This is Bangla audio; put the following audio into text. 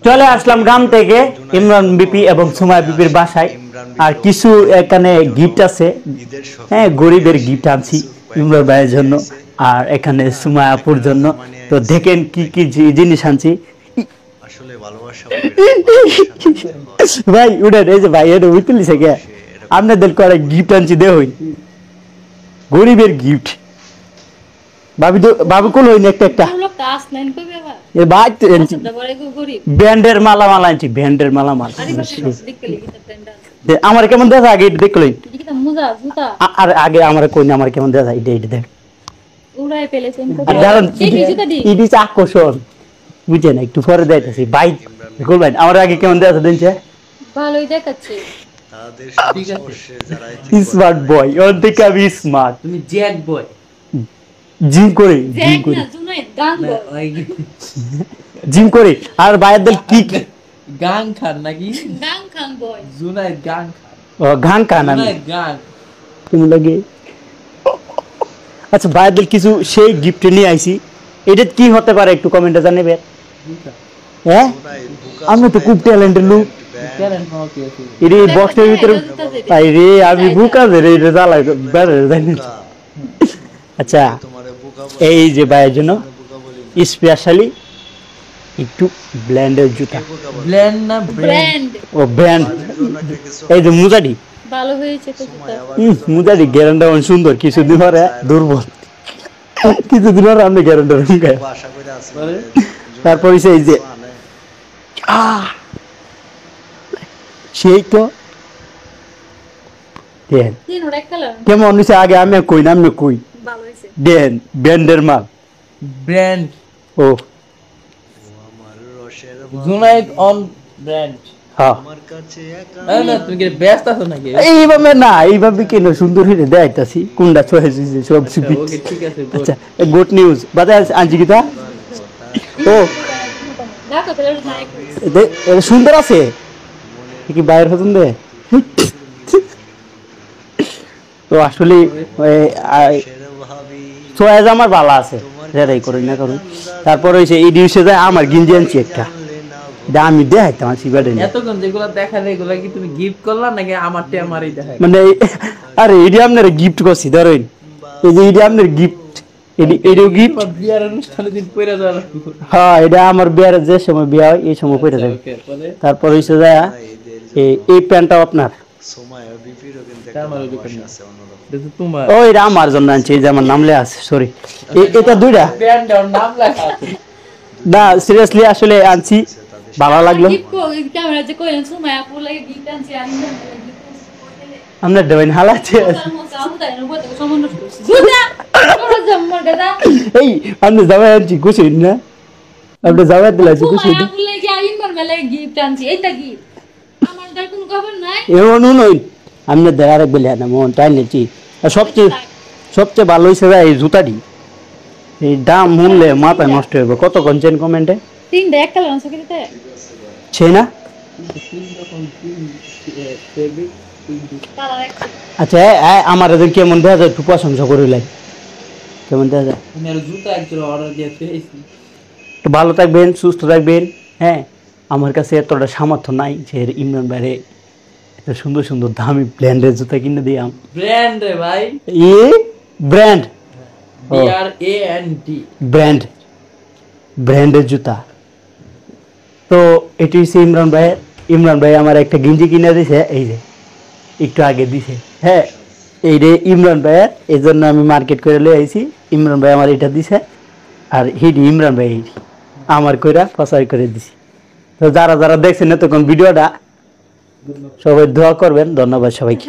চলে আসলাম গ্রাম থেকে ইমরান বিপি এবং সুমাইয়া বিপির বাসায়। আর কিছু এখানে গিফট আছে, হ্যাঁ গরিবের গিফট আনছি ইমরান ভাইয়ের জন্য আর এখানে সুমাইয়া আপুর জন্য। তো দেখেন কি কি জিনিস আনছি। আসলে ভালোবাসা ভাই উঠেন, এই যে ভাই এটা উঠতেলিছে কে আপনাদের করে গিফট আনছি দেখুন, গরিবের গিফট। বাবু কোন হইনি একটা একটা ব্যান্ডের মালামাল আনছি, ব্যান্ডের মালামাল। আমার কেমন দেখা আগে এটা দেখলেন, আর আগে আমার কই না আমার কেমন দেখা এটা এটা দেখ আকর্ষণ বুঝছেন, একটু পরে দেখতেছি বাইক বলবেন আমার আগে কেমন দেখা দিনছে। ভালোই দেখাচ্ছে, স্মার্ট বয় ওর থেকে আমি স্মার্ট, তুমি জ্যাক বয় জিম করে জিম করে আর বাইরের দল কি গান খান নাকি গান খান বয় জুনাইদ গান খান, ও গান খান আমি গান কেমন লাগে। আচ্ছা বাইরের দল কিছু সেই গিফট নিয়ে আইছি, এটা কি হতে পারে একটু কমেন্টে জানাবে। হ্যাঁ আমি তো খুব ট্যালেন্টেড লোক, এর এই বক্সের ভিতরে রে আমি বুকা রে এটা জ্বালাই জানি। আচ্ছা এই যে ভাইয়ের জন্য স্পেশালি একটু ব্র্যান্ডের জুতা, ব্র্যান্ড না ব্র্যান্ড, ও ব্র্যান্ড। এই যে মুজাডি ভালো হয়েছে তো জুতা, মুজাডি গ্যারান্টি অনেক সুন্দর, কিছুদিন পরে দুর্বল, কিছুদিন পরে আমি গ্যারান্টি রুমকে। তারপর এই যে সেই তো দেন কেমন হয়েছে আগে আমি কই না আমি কই দেন ব্র্যান্ডের মাল ব্র্যান্ড ও জুনাইদ অন ব্র্যান্ড। হ্যাঁ না তুমি কি ব্যস্ত আছো নাকি? এইভাবে না, এইভাবে কেন সুন্দর হয়ে দেখাইতাছি কোনটা চয়েস সব সুবি। ওকে ঠিক আছে, আচ্ছা গুড নিউজ বাতা আনছি কি তা ও দেখো তাহলে এটা সুন্দর আছে কি বাইরের পছন্দ। তো আসলে চয়েস আমার ভালো আছে, যেটাই করি না করুন। তারপর হয়েছে এই ডিউসে যায় আমার গিঞ্জি আনছি একটা, আমি দেখাইতাম আছি বেড়ে এতক্ষণ যেগুলো দেখালে এগুলো কি তুমি গিফট করলা নাকি আমারটা আমারই দেখাই? মানে আরে এডি আপনার গিফট করছি ধরেন, এই যে এডি আপনার গিফট, এডিও গিফট বিয়ার অনুষ্ঠানে দিন পয়রা যাওয়া। হ্যাঁ এটা আমার বিয়ার যে সময় বিয়া হয় এই সময় পয়রা যায়। তারপর হইছে যায় এই প্যান্টটাও আপনার সুমাইয়া বিপিরও কিন্তু একটা ভালোবাসা আছে অন্যরকম। তোমার ও এটা আমার জন্য আনছি, এই যে আমার নাম লেখা আছে, সরি এটা দুইটা ব্র্যান্ডের নাম লেখা আছে না সিরিয়াসলি আসলে আনছি, ভালো লাগলো। ক্যামেরা যে কইলেন সুমাইয়া আপু লাগে গিফট আনছি আমি আমরা দেবেন হালাচ্ছে এই আপনি জামাই আনছি খুশি না, আপনি জামাই দিলে খুশি না এমন নই আপনি দেখার বলে না মন টাই নিচ্ছি। আর সবচেয়ে ভালো হয়েছে এই জুতাটি, এই দাম মূল্যে মাথায় নষ্ট হইব। কত কনছেন কমেন্টে তিনটা এক কালার আছে কিতে ছে না। আচ্ছা আমার এদের কেমন দেখা যায় একটু প্রশংসা করিলেন, কেমন দেখা যায়। জুতা একজন অর্ডার দিয়েছে, তো ভালো থাকবেন সুস্থ থাকবেন। হ্যাঁ আমার কাছে এতটা সামর্থ্য নাই যে ইমরান বাইরে এত সুন্দর সুন্দর দামি ব্র্যান্ডের জুতা কিনে দিলাম। ব্র্যান্ড রে ভাই, ব্র্যান্ড BRAND ব্র্যান্ড ব্র্যান্ডের জুতা। তো এটি হচ্ছে ইমরান ভাই আমার একটা গেঞ্জি কিনে দিছে, এই যে একটু আগে দিছে। হ্যাঁ এই রে ইমরান ভাইয়ের, এই জন্য আমি মার্কেট করে লয়ে আইছি। ইমরান ভাই আমার এটা দিছে আর হিডি ইমরান ভাই আমার কইরা প্রচার করে দিছি। তো যারা যারা দেখছেন এতক্ষণ ভিডিওটা সবাই দোয়া করবেন, ধন্যবাদ সবাইকে।